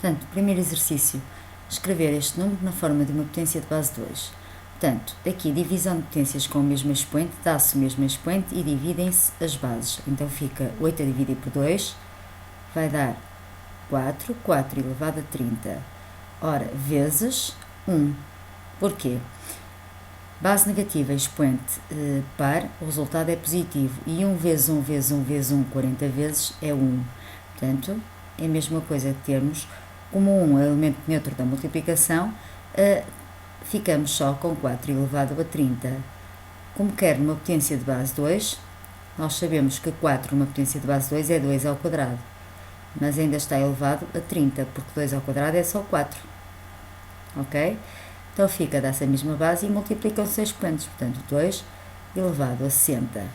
Portanto, primeiro exercício, escrever este número na forma de uma potência de base 2. Portanto, aqui, divisão de potências com o mesmo expoente, dá-se o mesmo expoente e dividem-se as bases. Então fica 8 a dividir por 2, vai dar 4, 4 elevado a 30. Ora, vezes 1. Porquê? Base negativa, expoente par, o resultado é positivo. E 1 vezes 1 vezes 1 vezes 1, 40 vezes, é 1. Portanto, é a mesma coisa que termos, como 1 é o elemento neutro da multiplicação, ficamos só com 4 elevado a 30. Como quer numa potência de base 2, nós sabemos que 4 numa potência de base 2 é 2 ao quadrado. Mas ainda está elevado a 30, porque 2 ao quadrado é só 4. Ok? Então fica, dá-se a mesma base e multiplicam-se os expoentes. Portanto, 2 elevado a 60.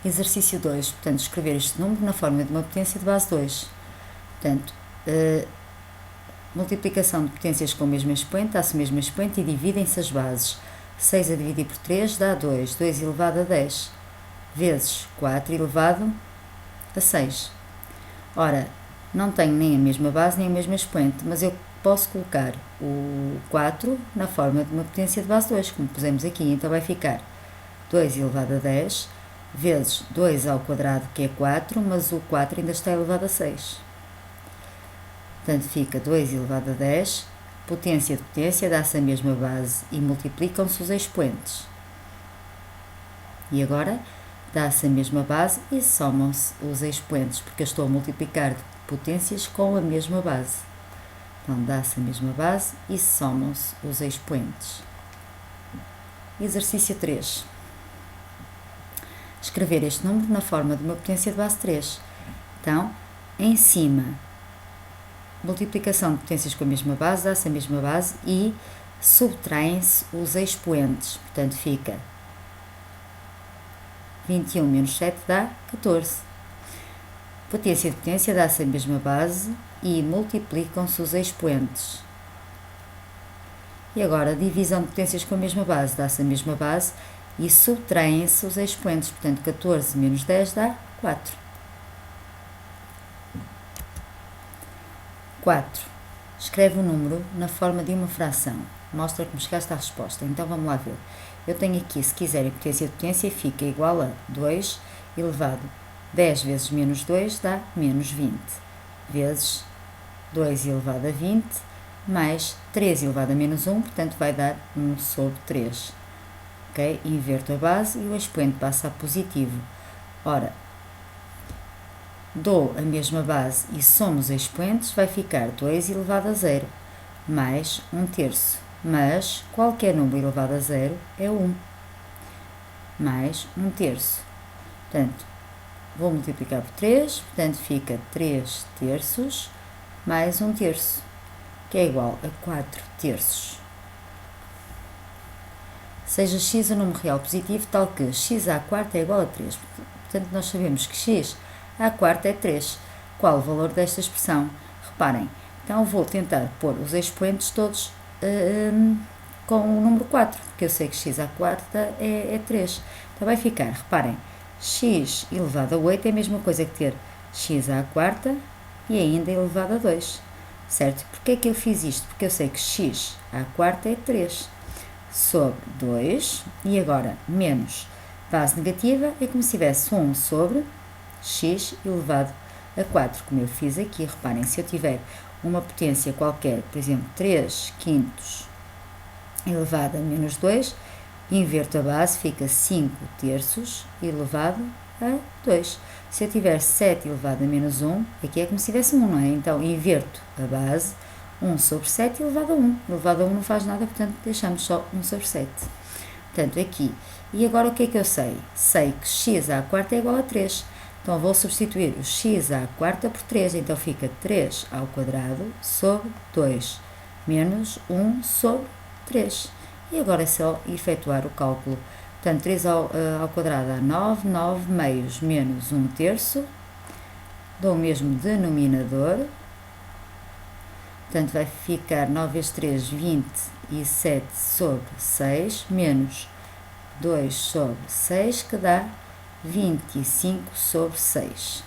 Exercício 2. Portanto, escrever este número na forma de uma potência de base 2. Portanto, multiplicação de potências com o mesmo expoente, dá-se o mesmo expoente e dividem-se as bases. 6 a dividir por 3 dá 2. 2 elevado a 10. Vezes 4 elevado a 6. Ora, não tenho nem a mesma base nem o mesmo expoente, mas eu posso colocar o 4 na forma de uma potência de base 2, como pusemos aqui. Então vai ficar 2 elevado a 10 vezes 2 ao quadrado, que é 4, mas o 4 ainda está elevado a 6. Portanto, fica 2 elevado a 10, potência de potência, dá-se a mesma base e multiplicam-se os expoentes. E agora, dá-se a mesma base e somam-se os expoentes, porque eu estou a multiplicar potências com a mesma base. Então, dá-se a mesma base e somam-se os expoentes. Exercício 3. Escrever este número na forma de uma potência de base 3. Então, em cima, multiplicação de potências com a mesma base, dá-se a mesma base e subtraem-se os expoentes. Portanto, fica 21 menos 7 dá 14. Potência de potência dá-se a mesma base e multiplicam-se os expoentes. E agora, divisão de potências com a mesma base, dá-se a mesma base e subtraem-se os expoentes. Portanto, 14 menos 10 dá 4. 4. Escreve o número na forma de uma fração. Mostra como chegaste à resposta. Então, vamos lá ver. Eu tenho aqui, se quiserem, potência de potência fica igual a 2 elevado a 10 vezes menos 2 dá menos 20, vezes 2 elevado a 20, mais 3 elevado a menos 1, portanto vai dar 1 sobre 3. Ok? Inverto a base e o expoente passa a positivo. Ora, dou a mesma base e somo os expoentes, vai ficar 2 elevado a 0, mais 1 terço. Mas qualquer número elevado a 0 é 1, mais 1 terço. Portanto, vou multiplicar por 3, portanto fica 3 terços mais 1 terço, que é igual a 4 terços. Seja x um número real positivo, tal que x à quarta é igual a 3. Portanto, nós sabemos que x à quarta é 3. Qual o valor desta expressão? Reparem, então vou tentar pôr os expoentes todos com o número 4, porque eu sei que x à quarta é 3. Então vai ficar, reparem, x elevado a 8 é a mesma coisa que ter x à quarta e ainda elevado a 2, certo? Porquê é que eu fiz isto? Porque eu sei que x à quarta é 3 sobre 2 e agora menos base negativa é como se tivesse 1 sobre x elevado a 4, como eu fiz aqui. Reparem, se eu tiver uma potência qualquer, por exemplo, 3 quintos elevado a menos 2, inverto a base, fica 5 terços elevado a 2. Se eu tiver 7 elevado a menos 1, aqui é como se tivesse 1, não é? Então, inverto a base, 1 sobre 7 elevado a 1. Elevado a 1 não faz nada, portanto, deixamos só 1 sobre 7. Portanto, aqui. E agora o que é que eu sei? Sei que x à quarta é igual a 3. Então, vou substituir o x à quarta por 3. Então, fica 3 ao quadrado sobre 2 menos 1 sobre 3. E agora é só efetuar o cálculo. Portanto, 3 ao quadrado dá 9, 9 meios menos 1 terço, dou o mesmo denominador. Portanto, vai ficar 9 vezes 3, 27 sobre 6, menos 2 sobre 6, que dá 25 sobre 6.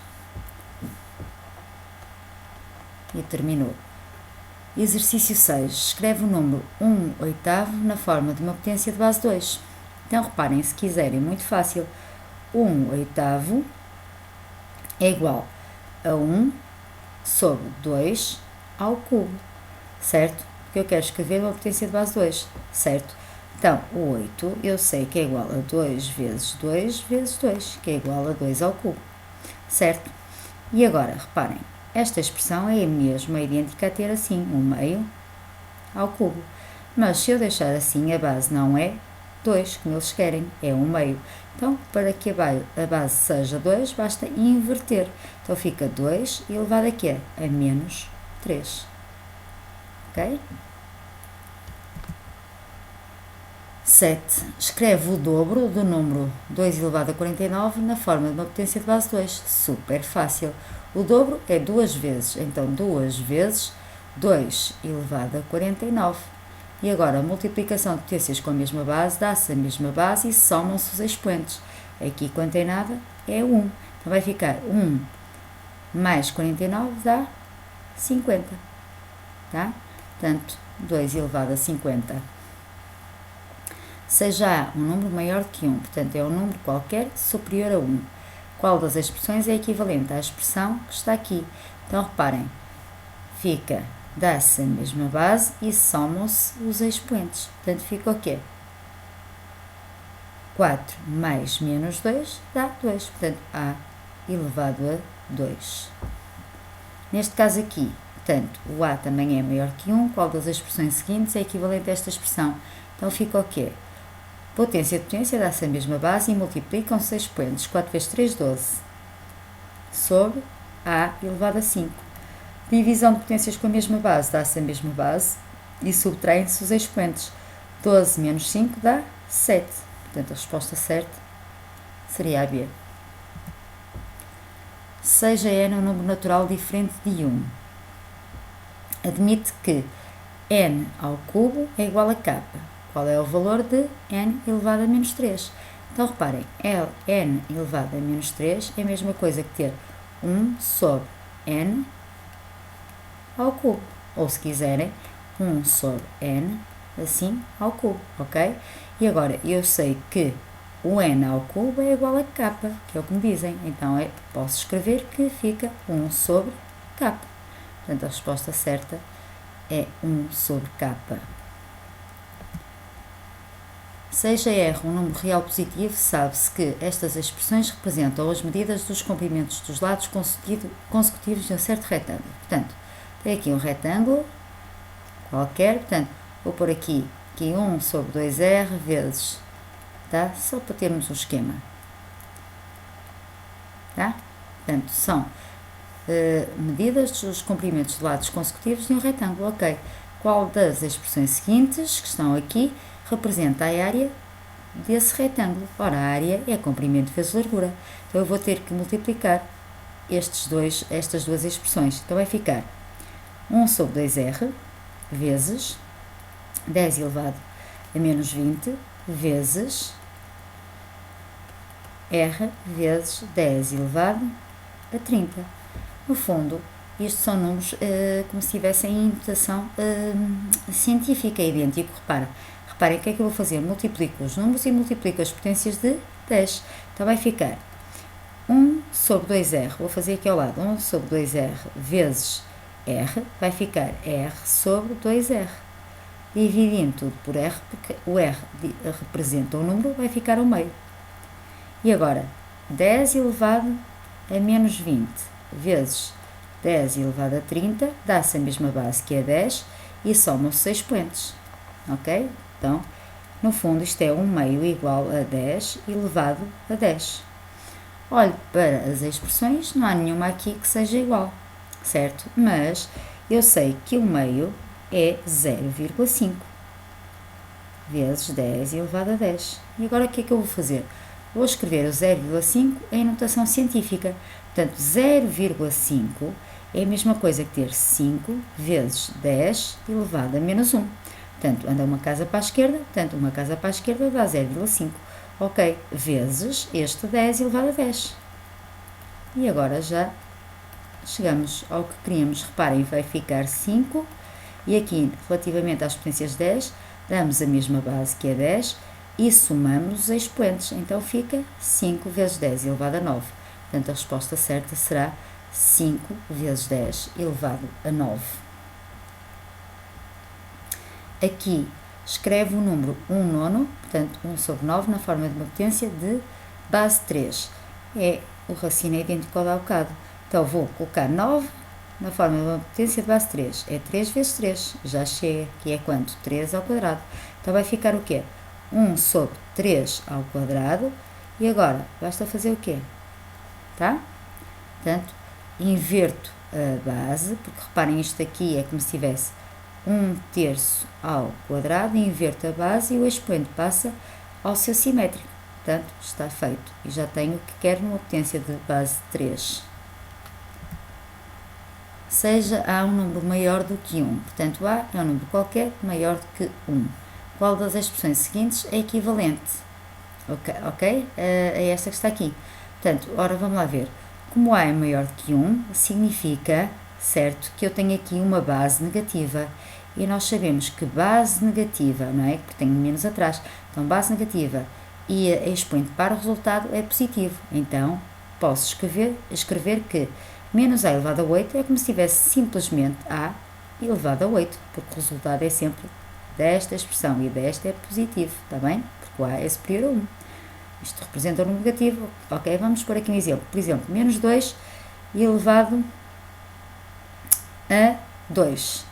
E terminou. Exercício 6. Escreve o número 1/8 na forma de uma potência de base 2. Então, reparem, se quiserem, muito fácil. 1/8 é igual a 1 sobre 2 ao cubo, certo? Porque eu quero escrever uma potência de base 2, certo? Então, o 8 eu sei que é igual a 2 vezes 2 vezes 2, que é igual a 2 ao cubo, certo? E agora, reparem, esta expressão é a mesma, idêntica a ter assim, 1/2 ao cubo. Mas se eu deixar assim, a base não é 2, como eles querem, é 1/2. Então, para que a base seja 2, basta inverter. Então, fica 2 elevado a quê? A menos 3. Ok? 7. Escreve o dobro do número 2 elevado a 49 na forma de uma potência de base 2. Super fácil. O dobro é 2 vezes, então 2 vezes 2 elevado a 49. E agora a multiplicação de potências com a mesma base dá-se a mesma base e somam-se os expoentes. Aqui, quando tem nada, é 1. Então vai ficar 1 mais 49 dá 50. Tá? Portanto, 2 elevado a 50. Seja A um número maior que 1, portanto é um número qualquer superior a 1. Qual das expressões é equivalente à expressão que está aqui? Então reparem, dá-se a mesma base e somam-se os expoentes. Portanto fica o quê? 4 mais menos 2 dá 2, portanto A elevado a 2. Neste caso aqui, portanto, o A também é maior que 1, qual das expressões seguintes é equivalente a esta expressão? Então fica o quê? Potência de potência dá-se a mesma base e multiplicam-se os expoentes. 4 vezes 3, 12. Sobre A elevado a 5. Divisão de potências com a mesma base dá-se a mesma base e subtraem-se os expoentes. 12 menos 5 dá 7. Portanto, a resposta certa seria a B. Seja n um número natural diferente de 1. Admite que n ao cubo é igual a k. Qual é o valor de n elevado a menos 3? Então, reparem, n elevado a menos 3 é a mesma coisa que ter 1 sobre n ao cubo. Ou, se quiserem, 1 sobre n, assim, ao cubo, ok? E agora, eu sei que o n ao cubo é igual a k, que é o que me dizem. Então, posso escrever que fica 1 sobre k. Portanto, a resposta certa é 1 sobre k. Seja R um número real positivo, sabe-se que estas expressões representam as medidas dos comprimentos dos lados consecutivos de um certo retângulo. Portanto, tem aqui um retângulo qualquer, portanto, vou pôr aqui 1 sobre 2R vezes, tá? Só para termos um esquema. Tá? Portanto, são medidas dos comprimentos de lados consecutivos de um retângulo, ok. Qual das expressões seguintes que estão aqui representa a área desse retângulo? Ora, a área é comprimento vezes largura. Então, eu vou ter que multiplicar estas duas expressões. Então, vai ficar 1 sobre 2R vezes 10 elevado a menos 20 vezes R vezes 10 elevado a 30. No fundo, estes são números como se estivessem em notação científica, idêntico. Reparem o que é que eu vou fazer? Multiplico os números e multiplico as potências de 10. Então vai ficar 1 sobre 2R, vou fazer aqui ao lado, 1 sobre 2R vezes R, vai ficar R sobre 2R. Dividindo tudo por R, porque o R representa um número, vai ficar ao meio. E agora, 10 elevado a menos 20 vezes 10 elevado a 30, dá-se a mesma base que é 10 e somam-se 6 expoentes. Ok? Então, no fundo, isto é 1 meio igual a 10 elevado a 10. Olhe para as expressões, não há nenhuma aqui que seja igual, certo? Mas eu sei que 1 meio é 0,5 vezes 10 elevado a 10. E agora o que é que eu vou fazer? Vou escrever o 0,5 em notação científica. Portanto, 0,5 é a mesma coisa que ter 5 vezes 10 elevado a menos 1. Portanto, anda uma casa para a esquerda, portanto, uma casa para a esquerda dá 0,5. Ok, vezes este 10 elevado a 10. E agora já chegamos ao que queríamos. Reparem, vai ficar 5. E aqui, relativamente às potências 10, damos a mesma base, que é 10, e somamos os expoentes. Então fica 5 vezes 10 elevado a 9. Portanto, a resposta certa será 5 vezes 10 elevado a 9. Aqui, escreve o número 1 nono, portanto, 1 sobre 9, na forma de uma potência de base 3. O raciocínio é idêntico ao de há bocado. Então, vou colocar 9 na forma de uma potência de base 3. É 3 vezes 3. Já chega, que é quanto? 3 ao quadrado. Então, vai ficar o quê? 1 sobre 3 ao quadrado. E agora, basta fazer o quê? Tá? Portanto, inverto a base, porque reparem, isto aqui é como se tivesse 1/3 ao quadrado, inverto a base e o expoente passa ao seu simétrico. Portanto, está feito. E já tenho o que quero numa potência de base 3. Seja A um número maior do que 1. Portanto, A é um número qualquer maior do que 1. Qual das expressões seguintes é equivalente? Ok? A esta que está aqui. Portanto, ora, vamos lá ver. Como A é maior do que 1, significa, certo, que eu tenho aqui uma base negativa. E nós sabemos que base negativa, não é? Porque tenho menos atrás. Então, base negativa e a expoente para o resultado é positivo. Então, posso escrever que menos A elevado a 8 é como se tivesse simplesmente A elevado a 8, porque o resultado é sempre desta expressão e desta é positivo, está bem? Porque o A é superior a 1. Isto representa um número negativo. Ok, vamos pôr aqui um exemplo. Por exemplo, menos 2 elevado a 2.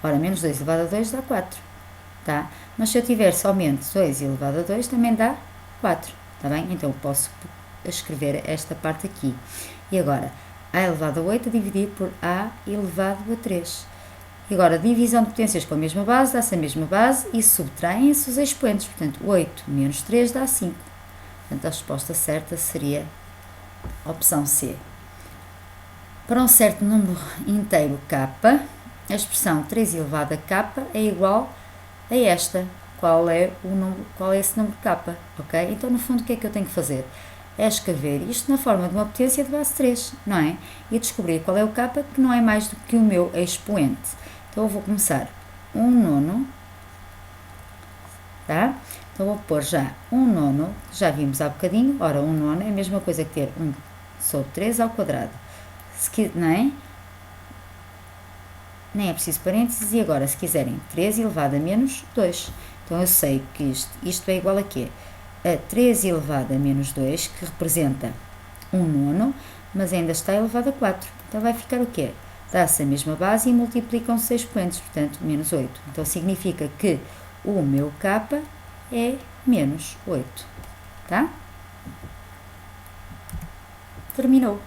Ora, menos 2 elevado a 2 dá 4, tá? Mas se eu tiver somente 2 elevado a 2, também dá 4, tá bem? Então, eu posso escrever esta parte aqui. E agora, A elevado a 8 a dividir por A elevado a 3. E agora, divisão de potências com a mesma base, dá-se a mesma base e subtraem-se os expoentes. Portanto, 8 menos 3 dá 5. Portanto, a resposta certa seria a opção C. Para um certo número inteiro k, a expressão 3 elevado a k é igual a esta. Qual é esse número k? Ok? Então, no fundo, o que é que eu tenho que fazer? É escrever isto na forma de uma potência de base 3, não é? E descobrir qual é o k que não é mais do que o meu expoente. Então, eu vou começar 1 nono, tá? Então, vou pôr já 1 nono, já vimos há bocadinho. Ora, 1 nono é a mesma coisa que ter 1 sobre 3 ao quadrado. Não é? Nem é preciso parênteses. E agora, se quiserem, 3 elevado a menos 2. Então, eu sei que isto é igual a quê? A 3 elevado a menos 2, que representa 1 nono, mas ainda está elevado a 4. Então, vai ficar o quê? Dá-se a mesma base e multiplicam-se 6 expoentes, portanto, menos 8. Então, significa que o meu k é menos 8. Tá? Terminou.